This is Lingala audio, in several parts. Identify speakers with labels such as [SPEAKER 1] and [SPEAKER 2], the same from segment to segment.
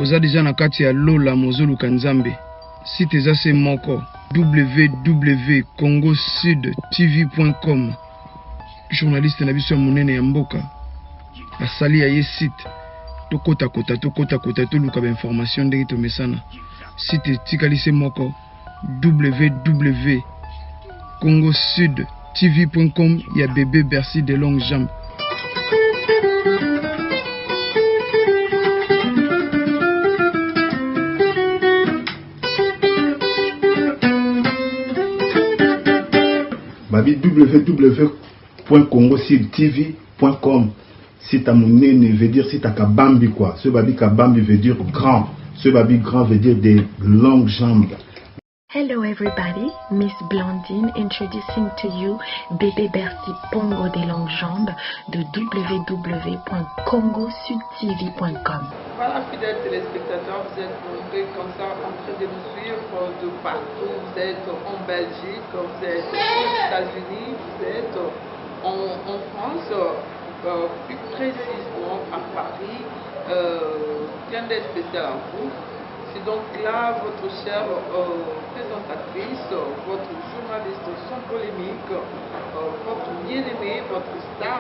[SPEAKER 1] oza déjà na kati ya lola mozoluka nzambe. Site eza se moko www.congosudtv.com. Journaliste na biso ya monene ya mboka asali ya ye site tokota kota toluka ba information ndenge tomesana. Site tikali se moko www.congosudtv.com ya bébé Bercy de longues jambes.
[SPEAKER 2] Babi www.congosudtv.com. Si ta monene veut dire si ta kabambi quoi. Ce babi kabambi veut dire grand. Ce babi grand veut dire des longues jambes.
[SPEAKER 3] Hello everybody, Miss Blondine introducing to you Bébé Bercy Pongo des longues jambes de www.congosudtv.com.
[SPEAKER 4] Voilà, fidèles téléspectateurs, vous êtes nombreux comme ça en train de nous suivre de partout. Vous êtes en Belgique, vous êtes aux États-Unis, vous êtes en France, plus précisément à Paris. Plein d'aide spéciale à vous. C'est donc là votre chère présentatrice, votre journaliste sans polémique, votre bien-aimé, votre star,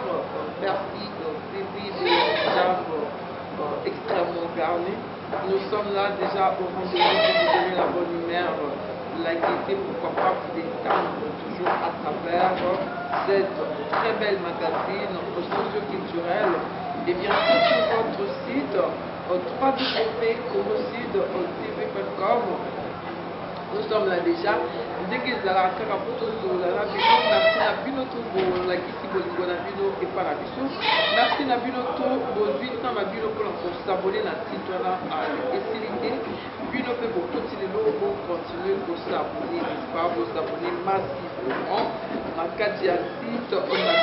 [SPEAKER 4] Bercy, Bébé de jambes extrêmement garni. Nous sommes là déjà au rendez-vous pour vous donner la bonne humeur, la gaieté, pourquoi pas vous détendre toujours à travers cette très belle magazine socio-culturelle. Et bien sûr sur votre site www.congosudtv.com. Nous sommes là déjà. Dès que vous allez faire un photo sur la vidéo, merci à Binoto, la Kissi Boligo, la vidéo et par la vidéo. Merci à Binoto, vos 8 ans, la vidéo pour s'abonner à la site et s'iliter. Binoto pour continuer l'eau, continuer pour s'abonner, n'est-ce pas, vous abonner massivement. À Kadia site, on a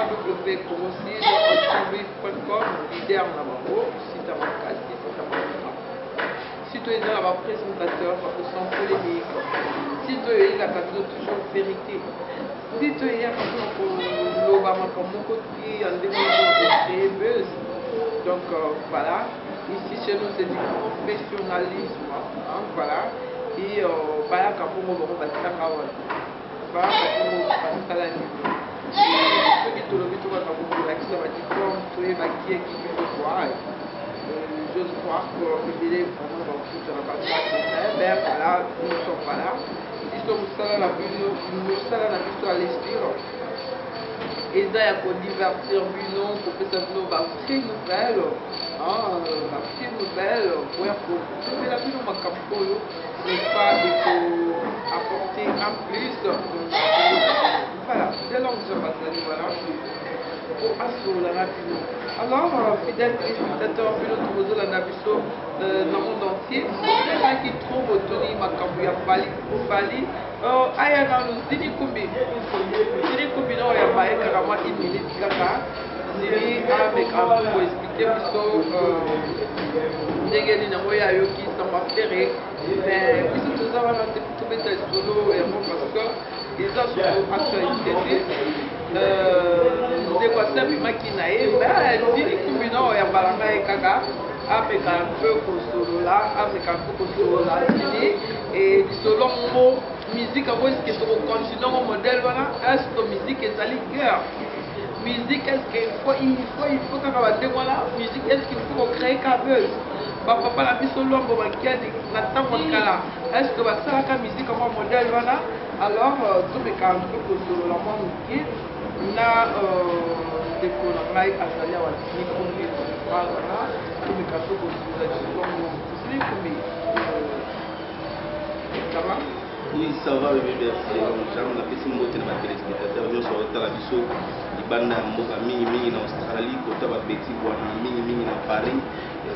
[SPEAKER 4] www.congosudtv.com, leader en avant, site à mon cas, site à mon cas. Citoyen la présentateur sans polémique. Citoyen la cadeau toujours vérité. Citoyen pour mon côté en développement buzz. Donc voilà, ici chez nous c'est du professionnalisme. Hein, voilà. Et voilà quand on va faire voilà quand ceux qui te le mettent dans la qui va dire comme tu es qui veut voir. J'ose croire que le délai vraiment dans tout sur la base ben voilà, nous ne sommes pas là. Ils sont là la vue, nous sommes là la vue sur l'esprit. Et ça, il faut divertir, non, pour que ça nous va très nouvelle. La petite nouvelle, pour trouver la vue dans ma capote, n'est pas il faut apporter en plus. Voilà, c'est long que je vais passer, voilà. Alors, fidèles téléspectateurs, nous la Nabiso dans le monde entier, ceux qui trouvent Tony Makambu ya Bali, aya na Zini Kumbi, non, ya Baye Karama, une minute kaka, Zini avec un peu pour expliquer, ndenge na moya yoki ça m'a ferré, mais puis tout ça va rester tout mettre solo et bon parce que ils ont sur actualité. Ndekwasa bimaki na ye dini kumino ya balanga ye kaka apeka mpe kosolola apeka mpe kosolola dini et selon mo musique avo eske tokocontinue ngo modèle wana est-ce que musique ezali guerre musique est-ce que il faut kaka bandenge wana musique est-ce qu'il faut créer ka buzz bapapa na biso lombo bakiani na ntango kala est-ce que basalaka musique ngo modèle wana alors tomeka mpe kosolola mwa moke na ndeko na ngai azali awa likombi wana tomeka mpe kozula likombo likombi kama.
[SPEAKER 5] Oui, ça va, bébé Bercy. J'aime la petite moitié de ma téléspectateur. Nous sommes dans la biso. Il y a mingi en Australie, côté de Petit Boana, mingi en Paris,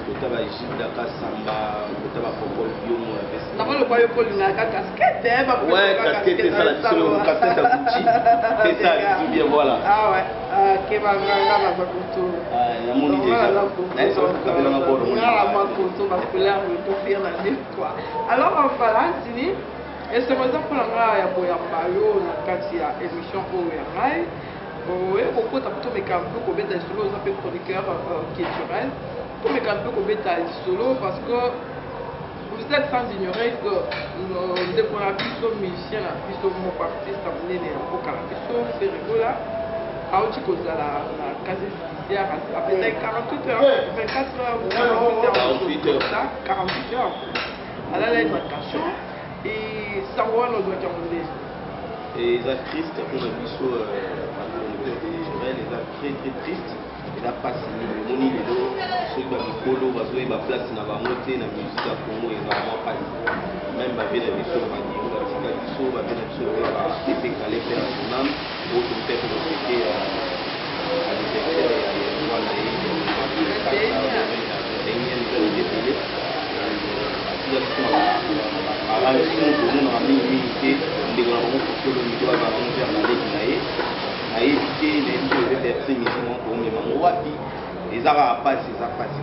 [SPEAKER 5] côté de Égypte, Dakar, Samba, côté de Popol, Biom.
[SPEAKER 4] D'abord, le voyage pour la casquette.
[SPEAKER 5] Ouais, casquette, c'est ça, la casquette à Gucci. C'est ça, c'est bien, voilà.
[SPEAKER 4] Ah ouais, qui va regarder la photo.
[SPEAKER 5] Ah, il y a mon idée.
[SPEAKER 4] Alors, voilà, Sini. Et c'est pour ça que ya boyamba yo na kati ya émission oyo ya ngai okota plutôt mekambi kobeta solo oza mpe chroniqueur culturel comme un peu comme bêta solo parce que vous êtes sans ignorer que dès qu'on a plus de musiciens, plus de mon artiste à mener les vocalistes, c'est rigolo. Alors tu causes la case judiciaire à peut-être 48 heures, 24 heures, 48 heures, 48 heures. Alors là, il y a une vacation et ça va dans le calendrier.
[SPEAKER 5] Et les tristes, on a vu sur les très très tristes. Il a passé le moni les dos, ceux qui ont polo, ils ont place dans la montée, dans la musique à Congo, ils ont vraiment pas même avec la mission, on va dire, on va dire, on va dire, on va dire, décaler faire un âme, pour que peut-être on s'était à l'effecteur et à l'étoile les arabes passent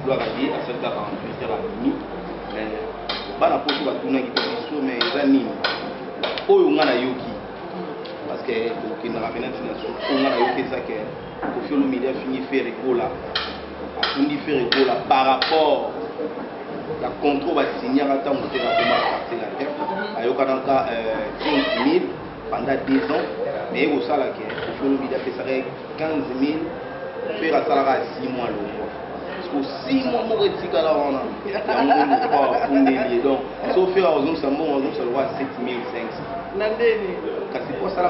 [SPEAKER 5] gloire à Dieu à 7h48 à minuit mais bana poto batuna kitobiso mais ezani oyo ngana yoki parce que okina rapena tina so ngana yoki ça que Koffi Olomide fini faire écola a fini faire écola par rapport la contrôle va signer à temps où la partie la terre ayoka donc 30 000 pendant 2 ans mais au salaire que Koffi Olomide fait ça 15 000 faire un salaire à 6 mois le mois. Parce que 6 mois, on va là, on a donc, sauf faire aux autres, ça le voit 7 500. C'est quoi ça là?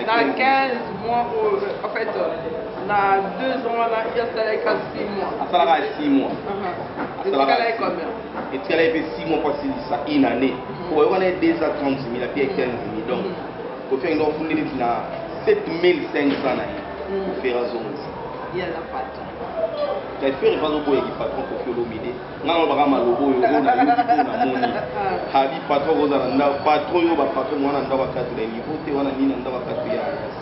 [SPEAKER 4] Dans 15 mois, en fait, dans 2 ans, il y a salaire à 6 mois.
[SPEAKER 5] Un salaire à 6 mois.
[SPEAKER 4] Et tu as combien?
[SPEAKER 5] Et tu as fait 6 mois pour ça, une année. Pour on est déjà 30 000, puis 15 000. Donc, pour faire une offre, on est 7 500 pour faire un zone.
[SPEAKER 4] Il y a la patron.
[SPEAKER 5] Il faut faire un peu de patron pour faire l'omidé. Non, on va pas mal au bout. On a eu Hadi patron, on a patron, on va patron, on a un 4 niveaux, on a mis un 4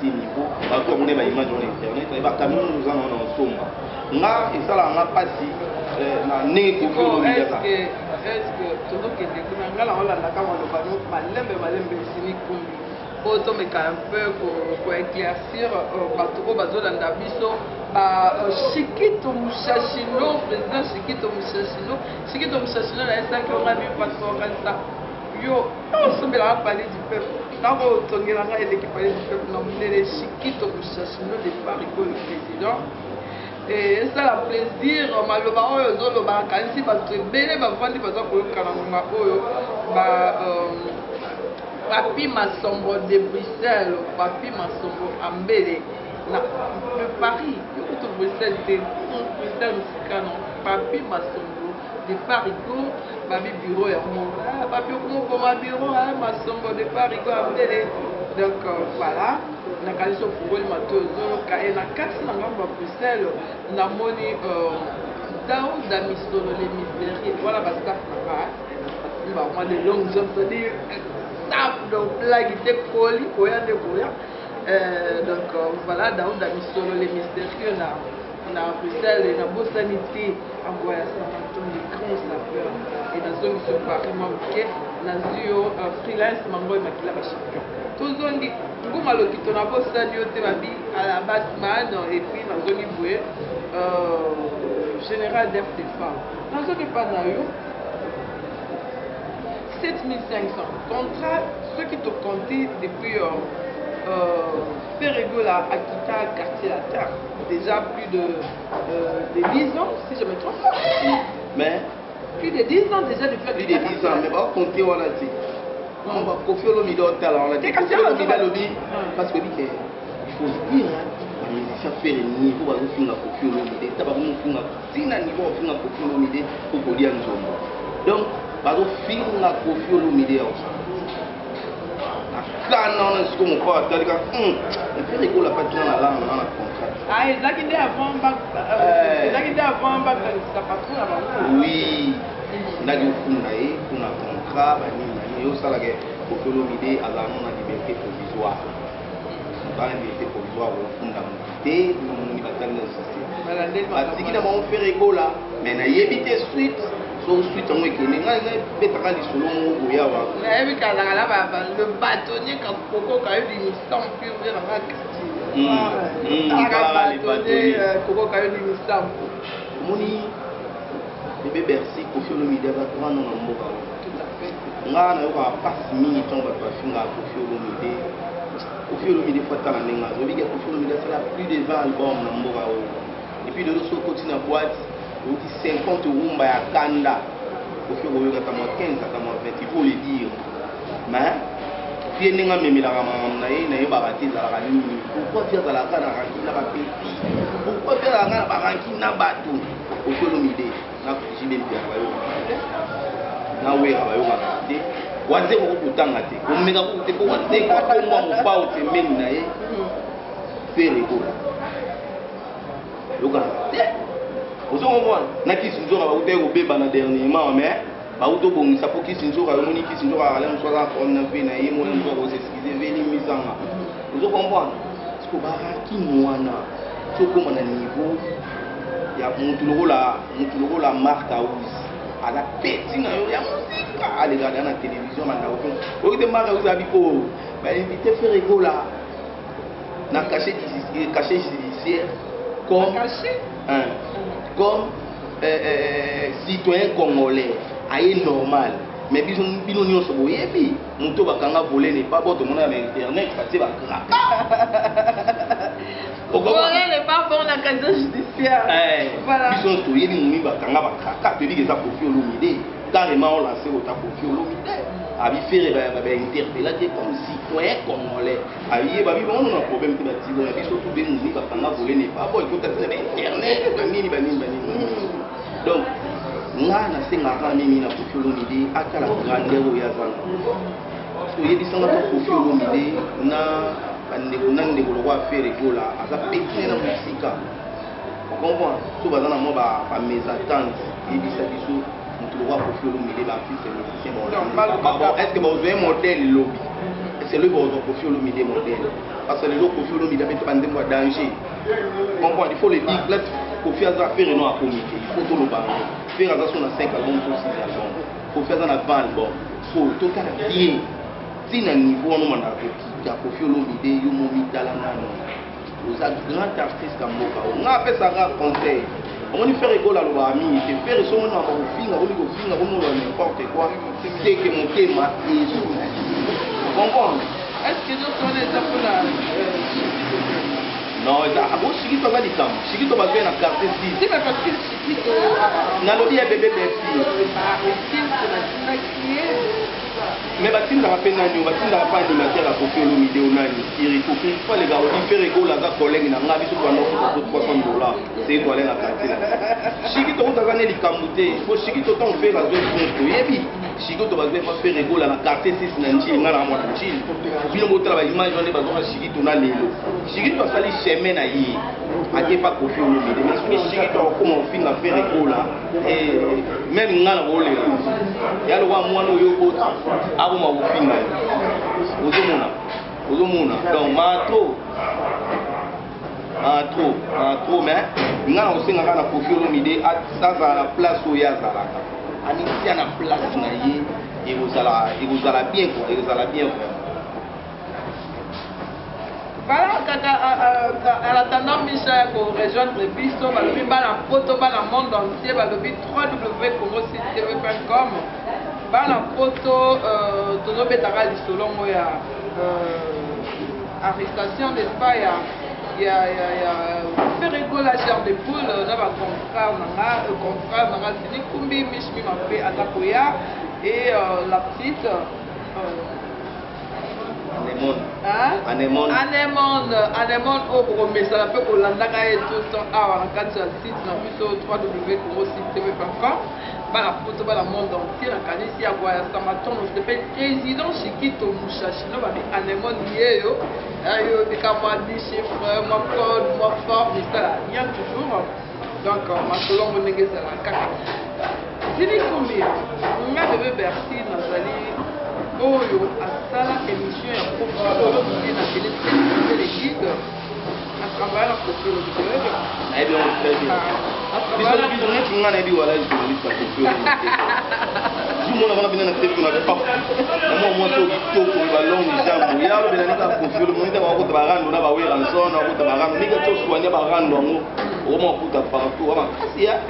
[SPEAKER 5] 6 niveaux. Parce qu'on est à l'image de l'internet, et bah, nous en sommes. Là, et ça, là, on a passé. Est-ce que tout le monde qui est là, on a la caméra,
[SPEAKER 4] otomeka un peu pour éclaircir bato bazolanda biso Shikito Mushashino, président Shikito Mushashino na esaki on a vu passeport ça yo sombe la parler du peuple nako tongela nga eleki parler du peuple na munele Shikito Mushashino de Paris le président et ça la plaisir maloba oyo zoloba kanisi bato ebele bavandi baza koyokana ngonga oyo Papi Masombo de Bruxelles, Papi Masombo Ambele, de Paris, de Bruxelles, de Bruxelles, Papi Masombo de Paris, Babi bureau et Papi pour ma bureau, Masombo de Paris, Ambele. Donc voilà, na kaliso pour le matos, et na quatre na Bruxelles, na moni Daouda Misolo les mystérieux, voilà parce que il va avoir des longues heures, c'est-à-dire donc blague était poli donc voilà Daouda Misolo les mystérieux na Bruxelles et na Bossanité envoyé à Saint-Antoine les grands sapeurs et dans zone sur Paris manqué na zio freelance mango et makila bashika tozondi nguma lokito na Bossani ote babi à la Batman et puis na zone iboué général d'F des femmes dans zone pas na yo 7500 contrats, ceux qui te compté depuis Périgola à Kita, quartier La Terre, déjà plus de 10 ans, si je me trompe pas.
[SPEAKER 5] Mais
[SPEAKER 4] plus de 10 ans déjà depuis
[SPEAKER 5] plus de 10 ans, mais pas compter, on a dit. On va Koffi Olomide au talent, on a dit Koffi Olomide, parce que il faut dire, les musiciens faire un niveau, on va faire Koffi Olomide, on va faire un niveau, on va faire Koffi Olomide pour dire un jour. Donc, bazo film na Koffi Olomide kana na siko moko atalika fait rigolo pas tout na la contrat
[SPEAKER 4] ezaki nde avant bac ça patron na bango
[SPEAKER 5] oui ndaki ofunda ye kuna contrat banini yo sala ke Koffi Olomide azana na liberté provisoire ba liberté provisoire ofunda monité ni batali na système batiki na bango fait rigolo mais na yebite suite suite en week-end, il y a des gens qui sont là.
[SPEAKER 4] Le bâtonnier quand Coco a eu une mission puis on vient dans le quartier. Coco a eu une mission.
[SPEAKER 5] Moni bébé Bercy Koffi Olomide va grand nom en mboka nga na yo ka passe mingi ton ba finga Koffi Olomide Koffi Olomide fois tala nenga zo biga Koffi Olomide ça plus de 20 albums na mboka et puis de l'autre côté na boîte on dit 50 rumba ya kanda Koffi Olomide ka mo 15 ka mo 20 il faut le dire mais puis nenga memela ka na ye barati za la nini pourquoi faire la kana ranki na ba petit pourquoi faire la ba ranki na batu Koffi Olomide na jibe bia ba yo na we ba yo ba te wanze ko kutanga te ko meka ko te ko wanze ko mo mo pa o te meni na ye fere ko yo ka te o so mo na kisinzo ba ute ko beba na dernièrement mais ba uto bongisa po kisinzo ka moni kisinzo ka ala mso za on na pe na ye mo nzo ko se skize veli misanga o so comprendre ko ba ki mwana so ko na niveau ya mutu lokola marque house à la petite ya musique à regarder na télévision na ndako o te marque house abiko ba invité faire égola na caché judiciaire comme citoyen congolais aye normal mais bino nyonso boyebi mutu bakanga volé n'est pas bon to mona na internet kasi ba
[SPEAKER 4] Voilà n'est pas bon la casier judiciaire.
[SPEAKER 5] Voilà. Ils sont tous les moumis bakanga bakaka te dit que ça Koffi Olomide carrément on lancé au Koffi Olomide. Abi faire ba interpeller comme citoyen congolais. Abi ba bi on a problème te bati bon ils sont tous les moumis bakanga volé n'est pas bon il faut tester internet banini. Donc nga na senga ka mimi na Koffi Olomide akala grandeur ya zana. So yebi sanga Koffi Olomide na nande ko lo faire égola asa petit na musika comprendre so bazana mo ba mésentente et bisa biso mutu lo Koffi Olomide ba fils musicien bon est-ce que vous avez un modèle lobby c'est le bon Koffi Olomide modèle parce que le Koffi Olomide a fait bande moi danger comprendre il faut le dire là Koffi a faire non à comité il faut tout le banc faire ça sur 5 albums ou 6 albums faut faire ça na 20 albums faut tout à bien tina niveau no manda ko Koffi Olomide yo momi tala nano aux grand artiste comme Moka on a fait ça conseil on y faire école à l'ami et faire son nom au finga on n'importe quoi c'est que mon thème est comprendre
[SPEAKER 4] est-ce que nous sommes des appels
[SPEAKER 5] non ça abo Shikito va dikam Shikito va faire la carte 6
[SPEAKER 4] si mais parce que Shikito
[SPEAKER 5] na lobby bébé Bercy mais batinda ka pena nyo batinda ka pa animateur à Koffi Olomide onani iri Koffi pas les gars on fait rigolo la collègue na ngabi so bano ko $300 c'est quoi la carte là Shikito on t'a gagné likambuté faut Shikito ton fait la zone pour yebi Shikito va faire rigolo la carte 6 na nji ngala mo na nji bino mo travail image on est bazona Shikito na lelo Shikito va sali chemin na yi ake pas Koffi Olomide mais ce Shikito comment finga faire rigolo et même ngala wole ya lo wa mwana yo ko abo mabufinga uzomuna donc matro mais ngana osenga kana Koffi Olomide azaza na place oyo azalaka anitia na place na ye ekozala bien quoi ekozala bien vraiment.
[SPEAKER 4] Voilà, en attendant Michel pour rejoindre le bistrot, le bala photo, bala monde entier, le www.congocitv.com, bala photo, tout le bétara du solon, arrestation d'espace, il y a fait rigoler la chair de poule, on a confrère, on a Sini Kumbi, Mishmi Mapé, Atakoya, et la petite. Anemone au premier, ça fait qu'on l'a et tout ça à la site www.congocitv.com. La photo la monde entier la canisi à voir ça maton on s'appelle président Shikito Mushashino ba anemone yeyo ayo de kamadi chiffre moi code moi fort mais ça rien toujours donc ma selon mon négocier la kaka Sini Kumbi on a bébé Bercy Nazali oyo asala émission ya Koffi Olomide na télé les guides à travers la Koffi Olomide
[SPEAKER 5] eh bien on fait bien biso journée ngana bi wala journaliste à Koffi Olomide jumo na bana bina na télé na pas na mo to to ko ba long jambo ya lo bina na Koffi Olomide ba ko tabarando na ba wera nso na ko tabarando ni ka to soigner ba rando ngo Vraiment pour ta partout. Il y a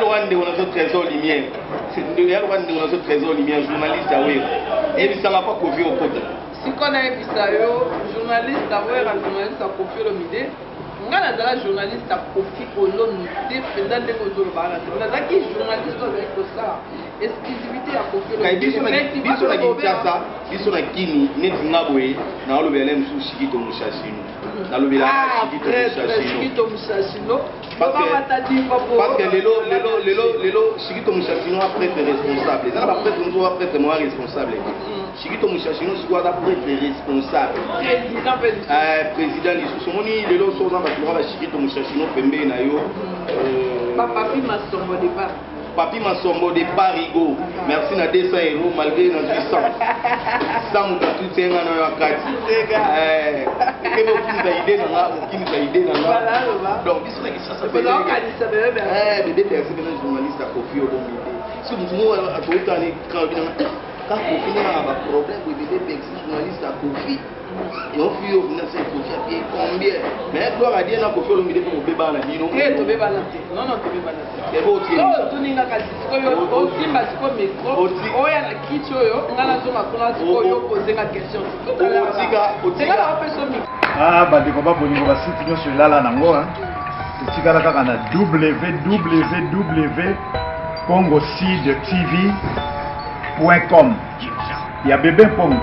[SPEAKER 5] le roi de notre trésor lumière. Il y a le roi de notre trésor lumière, journaliste à Oué. Et il ne s'en a pas confié au côté.
[SPEAKER 4] Si on a un journaliste à Oué, un journaliste à confier le midi. On a un journaliste à confier au l'homme faisant des photos de balade. On a un journaliste avec ça. Exclusivité à confier le midi.
[SPEAKER 5] Biso na Kinshasa, biso na Kini, neti ngabwe, na olobela msu Shikito Mushashino. Na olobela
[SPEAKER 4] Shikito Mushashino.
[SPEAKER 5] Parce que lelo Shikito Mushashino a prêtre responsable. Ça va prêtre nous va prêtre moi responsable. Shikito Mushashino c'est quoi prêtre responsable. Président du Soumoni lelo soza ba tura ba Shikito Mushashino pembe na yo.
[SPEAKER 4] Papa fi masombo de pas.
[SPEAKER 5] Papi Masombo de Parigo, merci na 200 € malgré na 800. Ça m'a tout c'est un an à 4. Que vous qui idée dans la, qui nous a idée dans la. Donc this like ça fait. Bébé merci bien journaliste à Kofi Olomide. Si vous nous à tout temps quand Kofi n'a pas problème bébé merci journaliste à Kofi. Et on fait au final c'est Kofi à payer combien? Mais gloire à Dieu na Kofi Olomide pour bébé na bino.
[SPEAKER 4] Eh to bébé na. Non to bébé na.
[SPEAKER 5] C'est beau tiens.
[SPEAKER 4] Tuninga kasi sikoyo osimba siko micro. Oya na kicho yo ngana zo makona sikoyo poser la question. Otika la personne micro.
[SPEAKER 6] Ah bandeko babolingo basiti nyonso elala nango totikala kaka na www.congosidtv.com. Il y a Bébé Mpongo,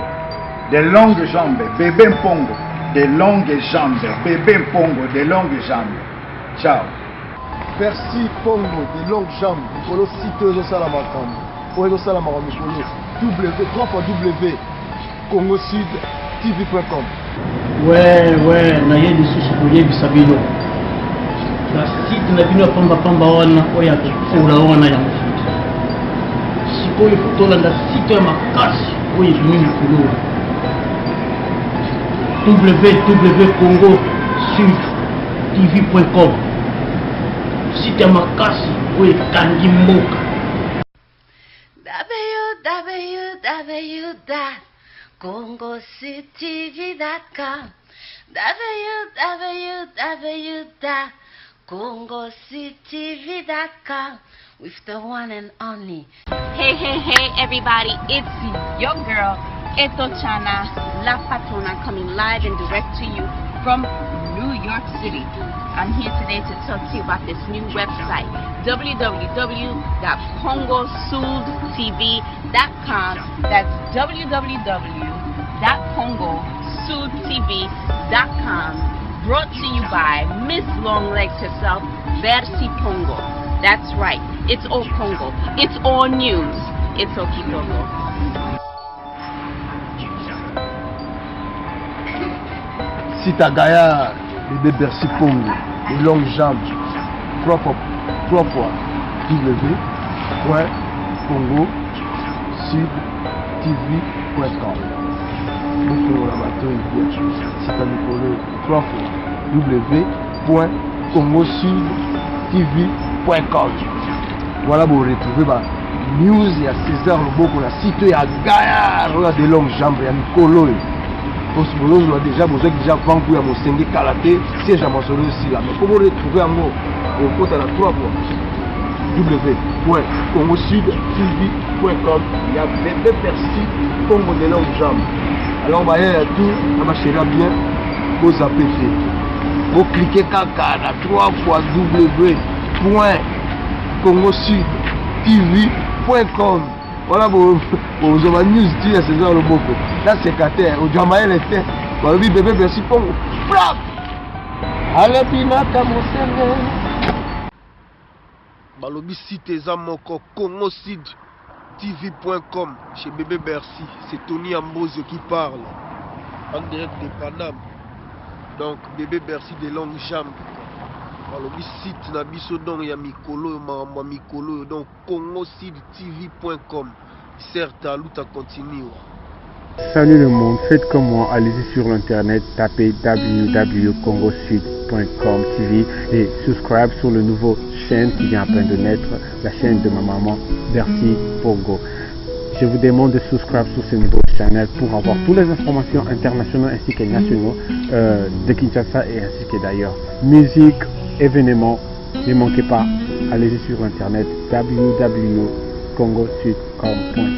[SPEAKER 6] des longues jambes, Bébé Mpongo, des longues jambes, Bébé Mpongo, des longues jambes. Ciao.
[SPEAKER 7] Merci Pongo, des longues jambes. Mikolo site oyo salamakam. Oyo salamaka mikolo. www.congosidtv.com.
[SPEAKER 8] Ouais, naye lisusu koyebisa bino. Na site na bino pamba wana oya kufula wana ya mfuti. Sikoyo kutolanda site ya makasi oyo bini mikolo. www.congosidtv.com. Site ya makasi oyo kangi mboka.
[SPEAKER 9] www.congosudtv.com www.congosudtv.com with the one and only.
[SPEAKER 10] Hey everybody, it's your girl Etochana La Patrona coming live and direct to you from New York City. I'm here today to talk to you about this new website, www.congosudtv.com. That's www.congosudtv.com. Brought to you by Miss Longlegs herself, Bercy Pongo. That's right, it's all Congo, it's all news, it's Okitogo.
[SPEAKER 7] Site à Gaillard, Bébé Bercy Pongo, les longues jambes, 3 fois www.congosudtv.com. Pour la bateau, site à Nicolo, 3 fois www.congosudtv.com. Voilà, vous retrouvez ma news et à César Loboko, la site à Gaillard, des longues jambes, et à Nicolo. Parce que vous avez déjà vendu à mon Sengue Kalaté, siège à mon solo aussi là. Mais comment retrouver un mot au côté de la 3 fois www.congosudtv.com. Il y a Bébé Bercy Pongo des longues jambes. Alors on va y aller à tout, on va chérir bien vos APT. Vous cliquez caca à 3 fois www.congosudtv.com. Voilà vous avez news dit à César Loboko. Là c'est Kater, au Jamaël était. Vous avez Bébé Bercy Pongo. Frappe! Allez Pinaka mon Seigneur.
[SPEAKER 11] Balobi site ezamoko congosidtv.com chez Bébé Bercy. C'est Tony Ambrose qui parle. En direct de Paname. Donc Bébé Bercy des longues jambes. Balobi site na biso don ya mikolo ma mikolo donc congosidtv.com. Certes à luta continue.
[SPEAKER 12] Salut le monde, faites comme moi, allez-y sur l'internet, tapez www.congosud.com TV et subscribe sur le nouveau chaîne qui vient à peine de naître, la chaîne de ma maman Bercy Pongo. Je vous demande de souscrire sur ce nouveau channel pour avoir toutes les informations internationales ainsi que nationaux de Kinshasa et ainsi que d'ailleurs. Musique, événements, ne manquez pas, allez-y sur internet www.congosud.com.